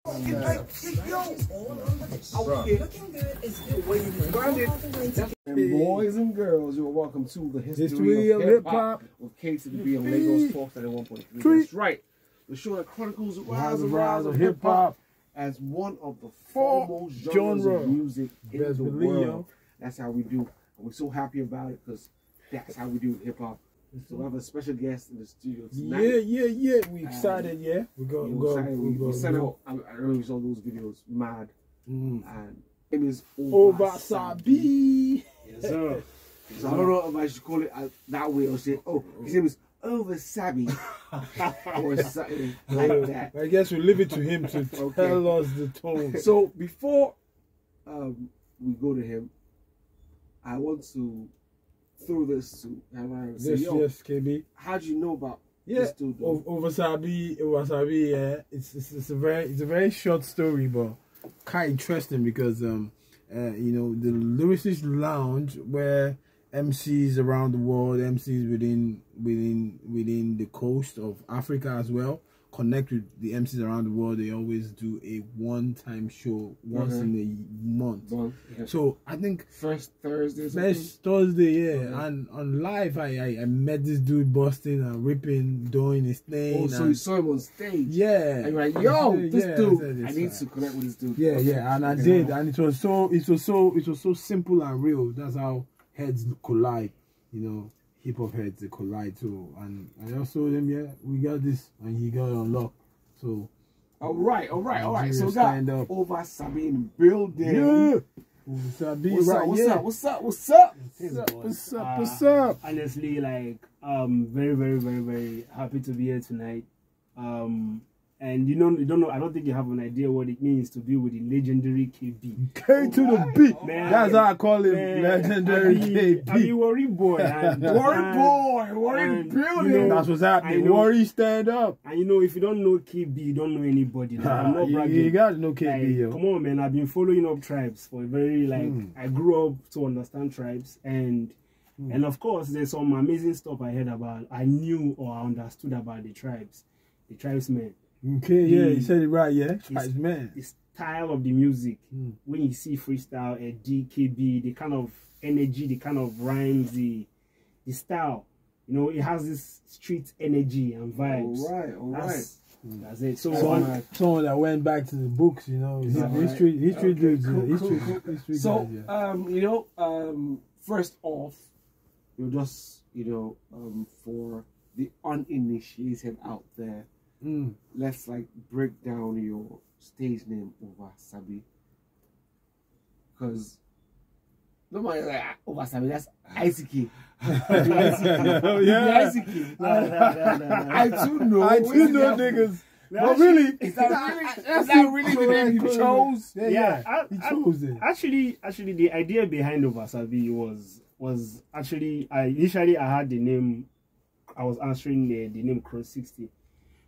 And boys and girls, you're welcome to the history of hip hop with K to the B on Lagostalks at 1.3. That's right. The show that chronicles the rise of hip hop as one of the foremost genres of music in the world. That's how we do. And we're so happy about it because that's how we do hip hop. So we have a special guest in the studio tonight. Yeah. We excited, yeah. We sent out. I don't know if you saw those videos. Mad. And it is Ovasabi. Yes, sir. So I don't know if I should call it that way or say, oh, his name is Ovasabi or something like that. I guess we leave it to him to tell us the tone. So before we go to him, I want to throw this to Hamara. Yes, KB. How do you know about this dude? Ovasabi, yeah. It's a very short story, but kind of interesting because you know, the Lyricist Lounge, where MCs around the world, MCs within the coast of Africa as well, connect with the MCs around the world. They always do a one-time show once in a month. So I think first Thursday, and on live I met this dude busting and ripping, doing his thing. Oh, so you saw him on stage? Yeah. And you're like, yo, this dude, I need to connect with this dude. Yeah, and I did, and it was so simple and real. That's how heads collide, you know. Hip hop heads, they collide too, and I just told him, yeah, we got this, and he got it unlocked. So, all right. So we got Ovasabi in the building. Yeah, Ovasabi, what's up? Honestly, like, very happy to be here tonight. And you don't know, I don't think you have an idea what it means to be with the legendary KB. K to the B. Man, that's how I call him, legendary KB. I mean, worry boy. Worry building. You know, that's what's happening. Worry, stand up. And you know, if you don't know KB, you don't know anybody. Like, I'm not bragging. You got to know KB, like, yo. Come on, man. I've been following up tribes for a very, I grew up to understand tribes. And of course, there's some amazing stuff I heard about. I knew or I understood about the tribesmen. Okay, you said it right, yeah. Tribesmen. The style of the music, when you see freestyle, DKB, the kind of energy, the kind of rhymes, the style, you know, it has this street energy and vibes. All right. That's it. So someone that went back to the books, you know, history dudes, history so guys, yeah. You know, first off, you just, you know, for the uninitiated out there, let's like break down your stage name, Ovasabi, because nobody like Ovasabi. That's ICK. I do know niggas. But really, is that really the name you chose? Yeah, he chose it. Actually, the idea behind Ovasabi was actually initially I had the name. I was answering the name Cross 60.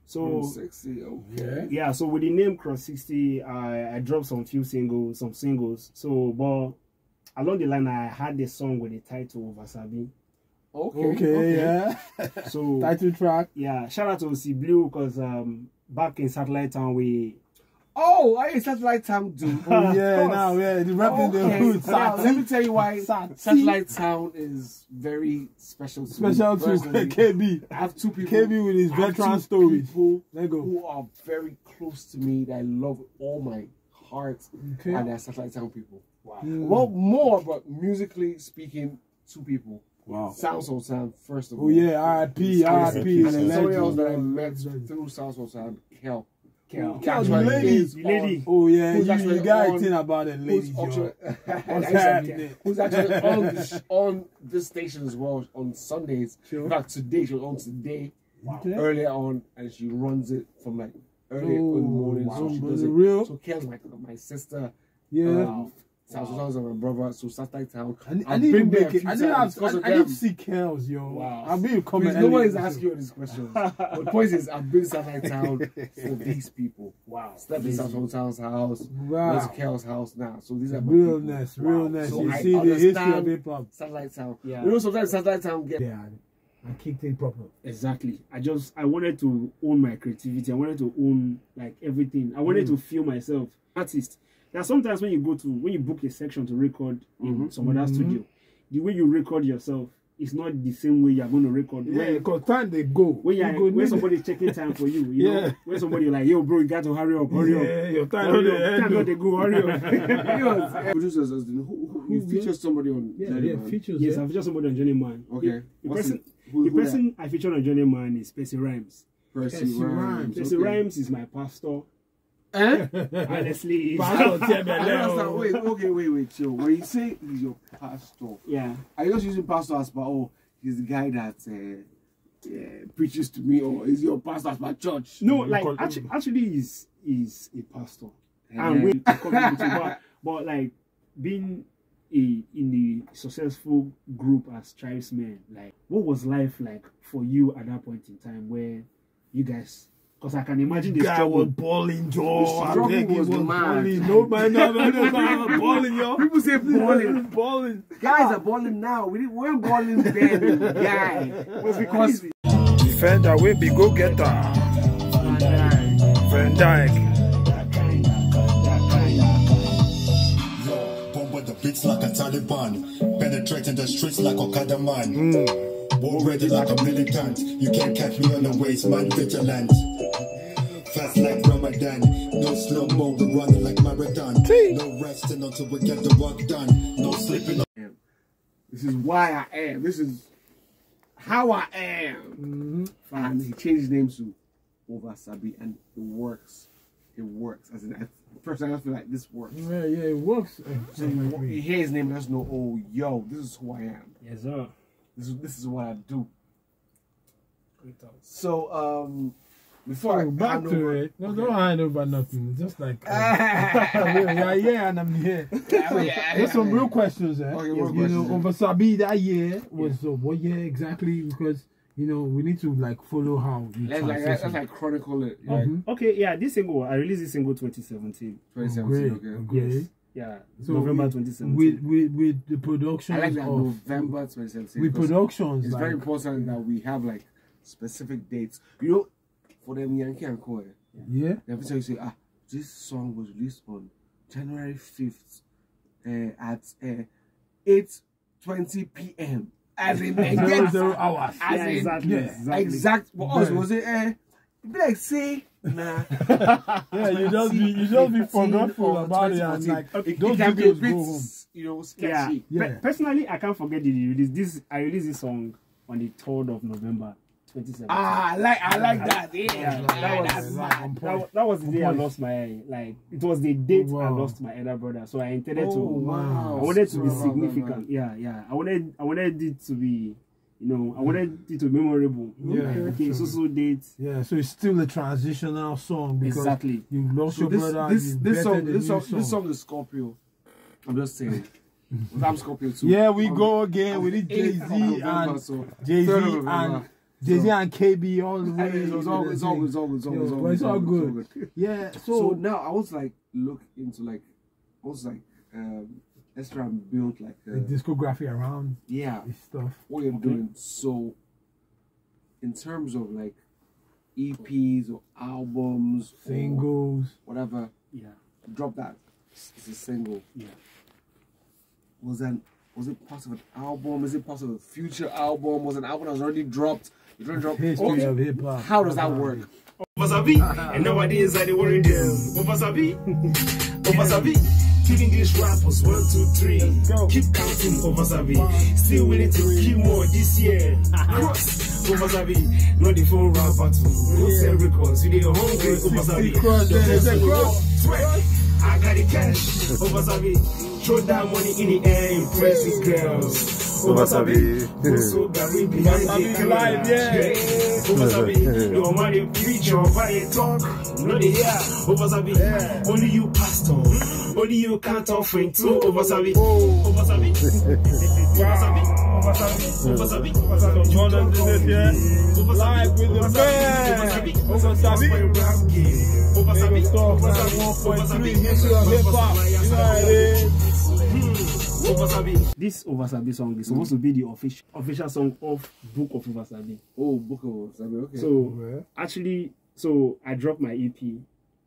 So 60, okay. Yeah, so with the name Cross 60, I dropped some singles. So, but along the line, I had the song with the title Ovasabi. Okay, yeah. So title track. Yeah, shout out to C Blue because back in Satellite Town we. Oh, I ain't Satellite Town dude. Oh yeah, now the rapping the hood. Let me tell you why Satellite Town is very special to me. KB. I have two people. KB with his veteran stories. People who are very close to me that I love with all my heart, and they're Satellite Town people. Wow. Well, more, but musically speaking, two people. Wow. Soundsultan, first of all. Oh yeah, R.I.P. And somebody else that I met through Soundsultan, Kel. The lady. Oh yeah, you got a thing about the lady. Who's actually on this station as well on Sundays. In fact, today she was on today. Earlier on, and she runs it from like early in the morning. So she does it. Real. So Kel's my sister. Yeah. Sounds like my brother. So Satellite Town. I need to make it. I need to see Kel's, yo. Wow. I'll be a comment. Nobody's asking you these questions. But the point is, I've been Satellite Town for these people. Wow. Slept in Soundsultan's house. Wow. Where's Kel's house now? So these are my realness. Wow. So you see the history of hip hop. Satellite Town. Yeah. You know, sometimes Satellite Town get. Yeah. and kicked in proper. Exactly. I wanted to own my creativity. I wanted to own like everything. I wanted to feel myself artist. Now sometimes when you book a section to record in some other studio, the way you record yourself is not the same way you're going to record. Yeah, because time they go. When somebody's checking time for you, you know, when somebody like, yo, bro, you got to hurry up. Yeah, your time not they go, hurry up. Producers, you feature somebody on Journey Man? Features. Yes, I feature somebody on Journey Man. Okay. The person I featured on Journey Man is Percy Rhymes. Percy Rhymes. Percy Rhymes is my pastor. Honestly, wait. So when you say he's your pastor, are you just using pastor as he's the guy that preaches to me, or is your pastor as my church? No, like actually he's a pastor. And but like being in the successful group as tribesmen, like what was life like for you at that point in time where you guys? Because I can imagine the guy was balling, Joe. The struggle was balling. No, man, balling, yo. People say balling. Balling. Guys are balling now. We weren't balling then, guy. It was because defender will be go getter. Van Dyke. Bomb with the beats like a Taliban, penetrating the streets like Okada man. War ready like a militant. You can't catch me on the waist, man, vigilant. Fast like Ramadan. No slow-mo, we're running like marathon. No resting until we get the work done. No sleeping. This is why I am. This is how I am. And he changed his name to Ovasabi, and it works. It works. As in, personally, I feel like this works. Yeah, it works. So you hear his name, just know, oh, yo, this is who I am. Yes, sir. This is what I do. So, before I back to it, no, don't hand over nothing. Just like, and I'm here. There's some real questions, Okay, you know, Ovasabi that year was what year exactly? Because you know we need to like follow how you let's like chronicle it. Okay, yeah, this single I released this single 2017. 2017, okay. Yes. Yeah, so November 2017. With the production. I like that November 2017. With productions, it's very important that we have like specific dates. You know, for them Yankee and Co. Yeah. Every time you say, this song was released on January 5th at 8:20 p.m. As in 0 hours. As in, exact. For us, was it? Be like, say, nah. Yeah, you just be forgetful about it, and like it can be a bit, you know, sketchy. Yeah. Personally, I can't forget the release. I released this song on the 3rd of November 2017. I like that. Yeah, that was the day I lost my it was the date I lost my elder brother. So I intended to. I wanted to be significant. Yeah. I wanted it to be. You know, I wanted it to be memorable. Yeah. Okay, so date. Yeah, so it's still a transitional song because you lost your brother. This song is Scorpio. I'm just saying. I'm Scorpio too. Yeah, we go again. We did Jay-Z and KB all the way. It's all good. Yeah. So now I was like look into extra build like a discography around this stuff. What you're doing. So in terms of like EPs or albums, singles, or whatever, drop that. It's a single. Yeah. Was it part of an album? Is it part of a future album? Was an album that was already dropped? History of hip hop. How does that work? Ovasabi, and nowadays I worry them. Ovasabi. Killing these rappers, 1, 2, 3. Keep counting, Ovasabi. Still willing to kill more this year. Cross, Ovasabi. Not the phone rap battle. No sell records. You get hungry, Ovasabi. I got the cash, Ovasabi. Throw that money in the air, impress these girls. Ovasabi. So Gary behind the camera. Ovasabi. Your money preach or buy a talk. No they hear. Ovasabi. Only you pastor. Only you can't offering to Ovasabi. Ovasabi. Ovasabi. Jordan did it, yeah. Live with the band. Ovasabi. Ovasabi. 1.3 history of hip hop. You know what it is. Ovasabi. This Ovasabi song is supposed to be the official song of Book of Ovasabi. Oh, Book of Ovasabi. Okay. So actually, so I dropped my EP.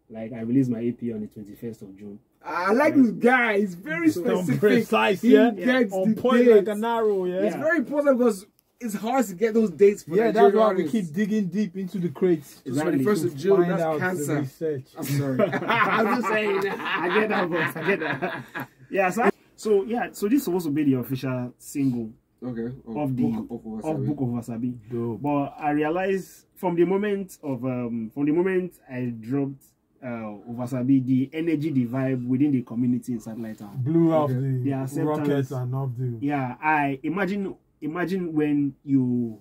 Like I released my EP on the 21st of June. I like this guy. He's very specific. Precise, He yeah. gets On the point dates. like an arrow, yeah. It's very important because it's hard to get those dates for Yeah, Nigerian that's why we artists. keep digging deep into the crates. Exactly. to 1st of June, find that's out the cancer. research. I'm sorry. I'm just saying. I get that, boss. I get that. Yeah. So this is supposed to be the official single Okay. of the Book of Book of Ovasabi. Dope. But I realized from the moment I dropped Ovasabi, the energy, the vibe within the community in Satellite Town Blew off the the acceptance. rockets and off the. Yeah, I imagine when you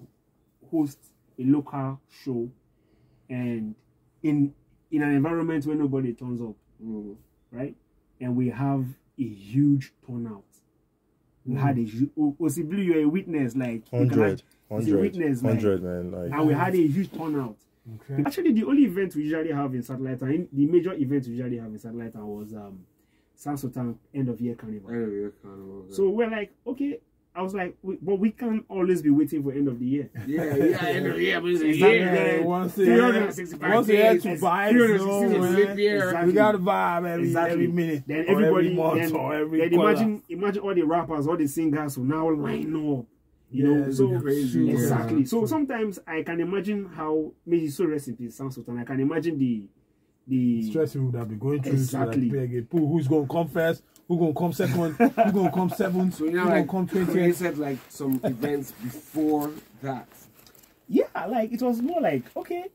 host a local show and in an environment where nobody turns up, right? And we have a huge turnout. We had a possibly you're a witness, like 100, witness, like, 100, man. Like, and we had a huge turnout. Okay. Actually, the only event we usually have in Satellite Town, the major event we usually have in Satellite Town was soundsultan end of year carnival. So we're like, okay. I was like, but we can't always be waiting for end of the year. Yeah, end of the year. But it's a Exactly. year. Once Once they had to vibe, Exactly. we got to vibe every minute. Then or everybody, every month or every then quarter. imagine all the rappers, all the singers who now line up. You know, it's so crazy. exactly. Yeah. So sometimes I can imagine how maybe so recipe sounds so. I can imagine the stress we would have been going through. Exactly. To like, who's going to come first? Who's going to come second? Who's going to come seventh? So you know, who's like, going to come 20th? created like some events before that. Yeah, like it was more like okay,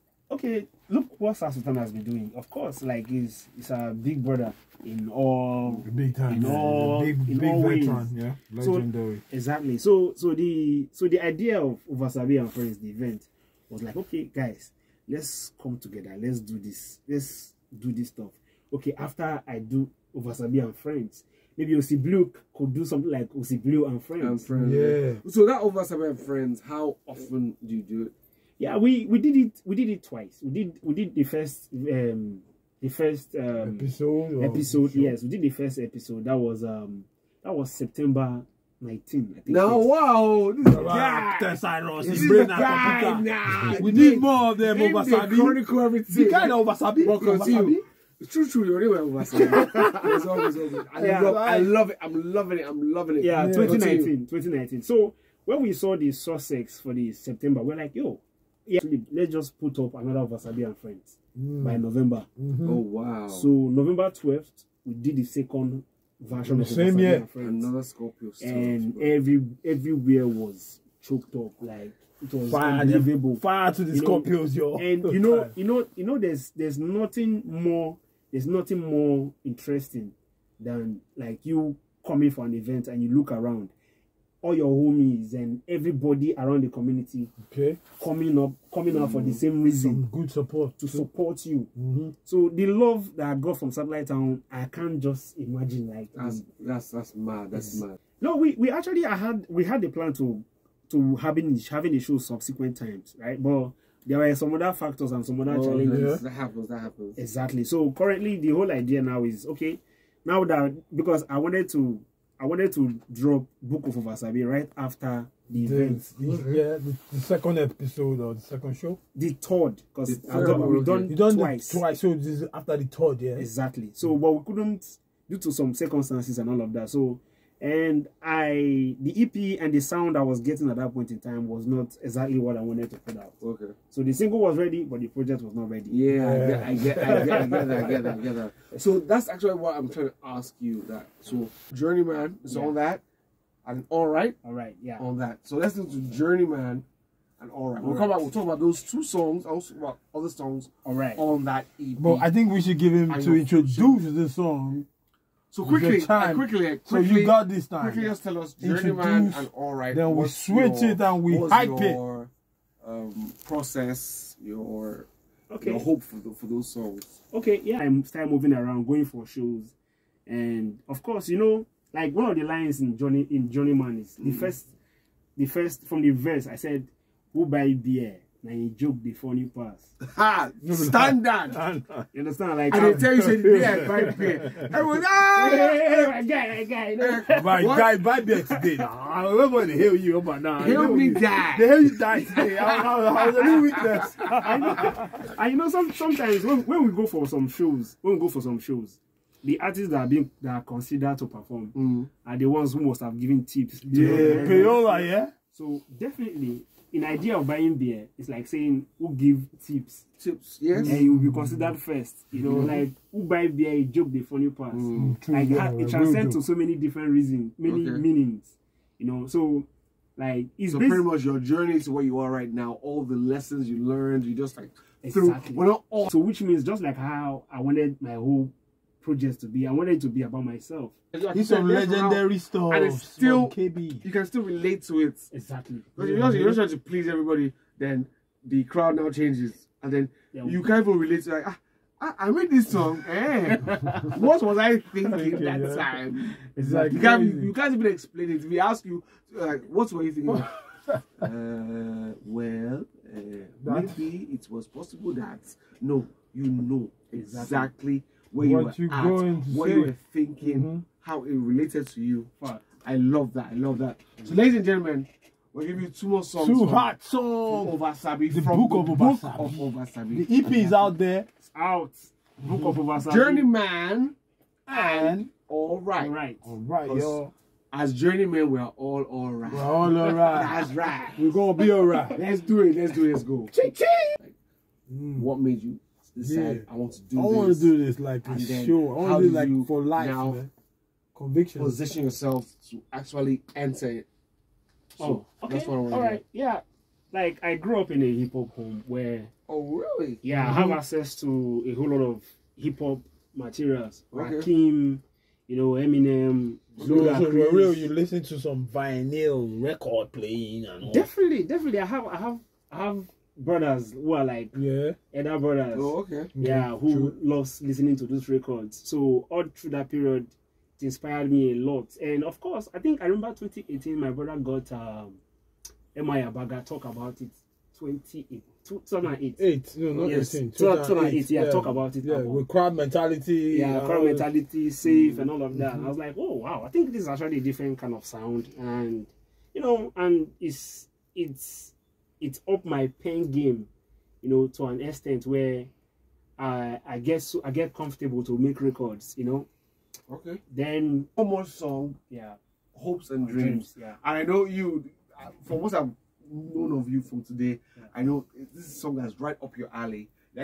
look what Soundsultan has been doing. Of course, like it's a big brother in all Big time, in all big all veteran, ways. yeah, So, legendary. exactly. So the idea of Ovasabi and Friends, the event, was like, okay, guys, let's come together. Let's do this. Let's do this stuff. Okay, after I do Ovasabi and Friends, maybe Osi Blue could do something like Osi Blue and Friends. Yeah. So that Ovasabi and Friends, how often do you do it? Yeah, we did it twice. We did the first episode. Yes, we did the first episode. That was September 19, I think. Now, wow, this guy. This This guy now. We need more of them, Ovasabi. Chronicle everything. The kind of Ovasabi. Well, continue. It's true. You already went Ovasabi. It's always. I love it. I'm loving it. Yeah, 2019. So when we saw the Sussex for the September, we're like, yo, yeah, let's just put up another Ovasabi and Friends by November. Oh wow. So November 12th, we did the second version of same Ovasabi year. and Friends. Another Scorpio story. And everywhere was choked up, like it was Fire unbelievable. Fire to the Scorpios, yo. And you know, there's nothing more interesting than like you coming for an event and you look around, all your homies and everybody around the community coming up for the same reason. Some good support to support you. So the love that I got from Satellite Town, I can't just imagine. Like that's mad. That's mad. No, we actually had the plan to having the show subsequent times, right? But there were some other factors and some other challenges. That happens. Exactly. So currently the whole idea now is okay. Now that because I wanted to drop Book of Ovasabi right after the event. The second episode or the second show. The third, because we've done twice. Twice, so this is after the third, yeah. Exactly. So but we couldn't due to some circumstances and all of that. So and the EP and the sound I was getting at that point in time was not exactly what I wanted to put out. Okay. So the single was ready, but the project was not ready. Yeah. I get that. So that's actually what I'm trying to ask you. That so Journeyman is on that, and Alright, yeah, on that. So let's listen to Journeyman and Alright. We'll talk about those two songs. Also about other songs. On that EP. But I think we should give him to introduce the song. So quickly. So you got this time. Quickly, just tell us Journeyman and Alright. Then we switch it and we hype it. Process, your hope for those songs. Okay, yeah, I'm start moving around, going for shows, and of course, you know, like one of the lines in Journeyman is the first from the verse. I said, "Who buy beer? now you joke the funny pass. Ha! Standard. You understand? Like, And they tell you, say, the day I buy beer. Everyone, my guy, you know? My guy, buy beer today. I remember the hell you about now. Help me die. The hell you died today. I was a little witness. And you know, sometimes when we go for some shows, the artists that are considered to perform are the ones who must have given tips. Yeah, payola, yeah. So definitely, an idea of buying beer is like saying who give tips. Tips, yes. And you will be considered first. You know, like who buy beer, you joke the funny pass. Like it transcends to so many different reasons, many meanings. You know, so like it's so pretty much your journey to where you are right now, all the lessons you learned, you just like exactly. We're not all. So which means just like how I wanted my whole project to be, I wanted it to be about myself. It's some legendary stuff, and it's still KB. You can still relate to it. Exactly. Because you're not trying to please everybody, then the crowd now changes, and then you can't even relate to like I made this song. What was I thinking that time? Exactly. You can't even explain it. We ask you like, what were you thinking? Maybe it was possible that no, you know exactly where you were at, what you were thinking, how it related to you. I love that. I love that. So, ladies and gentlemen, we'll give you two more songs. Two hot songs. Ovasabi The from Book of Ovasabi. The EP is out there. It's out. Book of Ovasabi. Journeyman and All Right. All right, yo. As Journeyman, we're all right. We're all alright. That's right. We're gonna be alright. Let's do it. Let's go. What made you decide I want to do this? I want to do this like a show. I want to do it like for life, now man. Conviction. Position yourself to actually enter it. So okay. That's what I want to do. All right. Yeah. Like I grew up in a hip hop home where really? Yeah, I have access to a whole lot of hip hop materials. Okay. Rakim, you know, Eminem. So for real, you listen to some vinyl record playing and all. Definitely. I have brothers who are like elder brothers. Oh, okay. Yeah, who loves listening to those records. So all through that period, it inspired me a lot. And of course, I remember 2018, my brother got M.I. Abaga talk about it. 2008. No, not yes. 18. 2008, yeah, talk about it. Yeah, with crowd mentality. Yeah, crowd mentality, safe, and all of that. I was like, oh wow, I think this is actually a different kind of sound, and you know, and it's up my pen game, you know, to an extent where I get comfortable to make records, you know. Okay. Then one more song. Yeah. Hopes and Dreams. Yeah. And I know you, from what I've known of you from today, I know this is a song that's right up your alley. You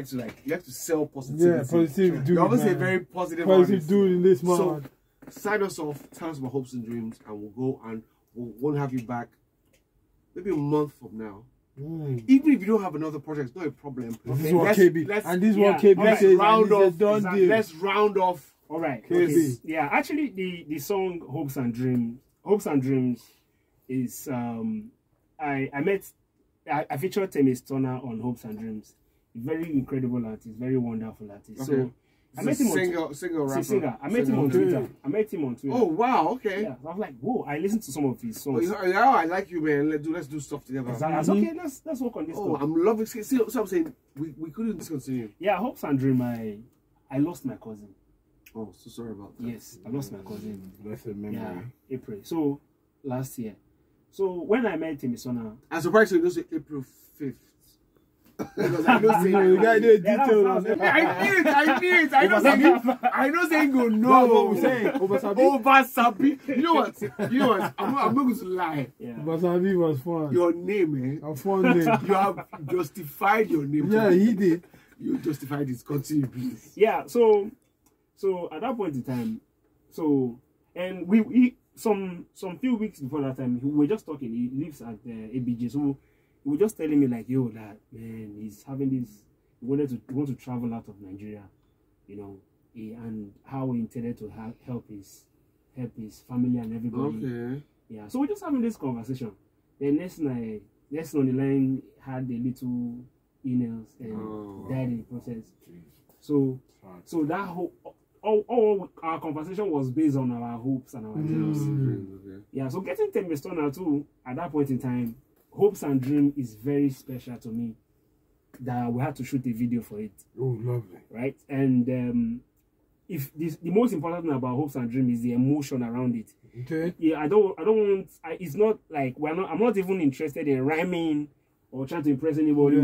have to sell positivity. Yeah, positive dude. You're obviously a very positive dude in this man. So sign us off, tell us about Hopes and Dreams, and we'll go and we'll have you back maybe a month from now. Even if you don't have another project, it's not a problem. This is what KB says. Let's round off. All right. KB. Okay. Yeah, actually, the song Hopes and Dreams is I featured Temis Turner on Hopes and Dreams. Very incredible artist, very wonderful artist. Okay. So I met him on singer. I met him on Twitter. Oh wow, okay. Yeah, so I was like, whoa, I listened to some of his songs. Oh, yeah, I like you, man. Let's do stuff together. Exactly. Okay, let's work on this. Oh, I'm loving. See, so I'm saying we couldn't discontinue. Yeah, Hopes and Dreams. I lost my cousin. Oh, so sorry about that. Yes, I lost my cousin. Blessed memory. Yeah, April. So last year. So when I met him, I'm surprised you don't say April 5th. Because I know saying the guy did detail on it. I knew it. I know saying go no. What we saying? Ovasabi. You know what? I'm not going to lie. Yeah. Ovasabi was fun. Your name, A fun name. You have justified your name. Yeah, he did. You justified it. Continue, please. Yeah. So at that point in time, and we some few weeks before that time, we were just talking. He lives at ABG, so he was just telling me like, yo, that man, he's having this. He want to travel out of Nigeria, you know, and how he intended to help his family and everybody. Okay. Yeah. So we're just having this conversation. Then next on the line had a little emails and died in the process. So that whole. All our conversation was based on our hopes and our dreams. Okay. Yeah, so getting Temis Turner too, at that point in time, Hopes and Dreams is very special to me. that we had to shoot a video for it. Oh, lovely. Right? And if the most important thing about Hopes and Dreams is the emotion around it. Okay. Yeah, I don't want. It's not like I'm not even interested in rhyming or trying to impress anybody.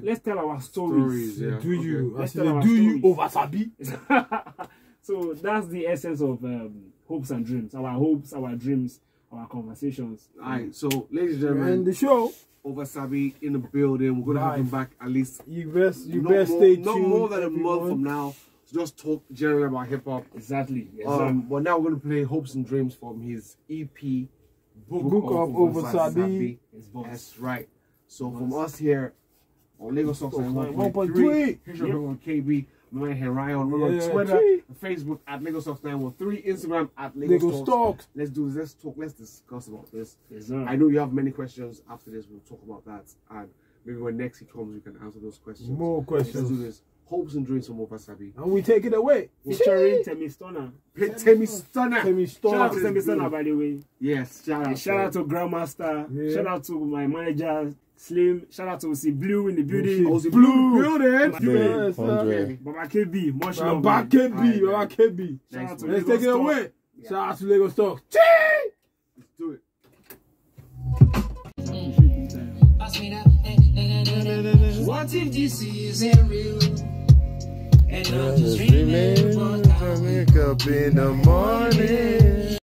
Let's tell our stories. Yeah. Do you? Let's tell our do stories. You Ovasabi? So that's the essence of Hopes and Dreams. Our hopes, our dreams, our conversations. Alright, so ladies and gentlemen, and the show. Ovasabi in the building. We're gonna have him back at least. You best stay tuned. Not more than a month from now. So just talk generally about hip hop. Exactly. Yes, but now we're gonna play Hopes and Dreams from his EP, Book of Ovasabi. That's right. So from us here on Lagostalks 1.3, on KB, my man Ryan. We're on Twitter, Facebook at Lagostalks 913, Instagram at Lagostalks. Let's do this. Let's talk. Let's discuss about this. Yes, I know you have many questions. After this, we'll talk about that, and maybe when next he comes, we can answer those questions. More questions. Let's do this. Hopes and Dreams from Ovasabi. And we take it away. Featuring Temi Stunner. Temi Stunner. Shout out to Temi Stunner, by the way. Yes, shout out to Grandmaster. Yeah. Shout out to my manager, Slim. Shout out to Osi Blue in the building. Osi Blue building. Yes, Baba KB. Much love. Baba KB. Shout out to Let's take it away. Yeah. Shout out to Lagostalks. Let's do it. What if this isn't real? And I'm just dreaming, but I wake up in the morning.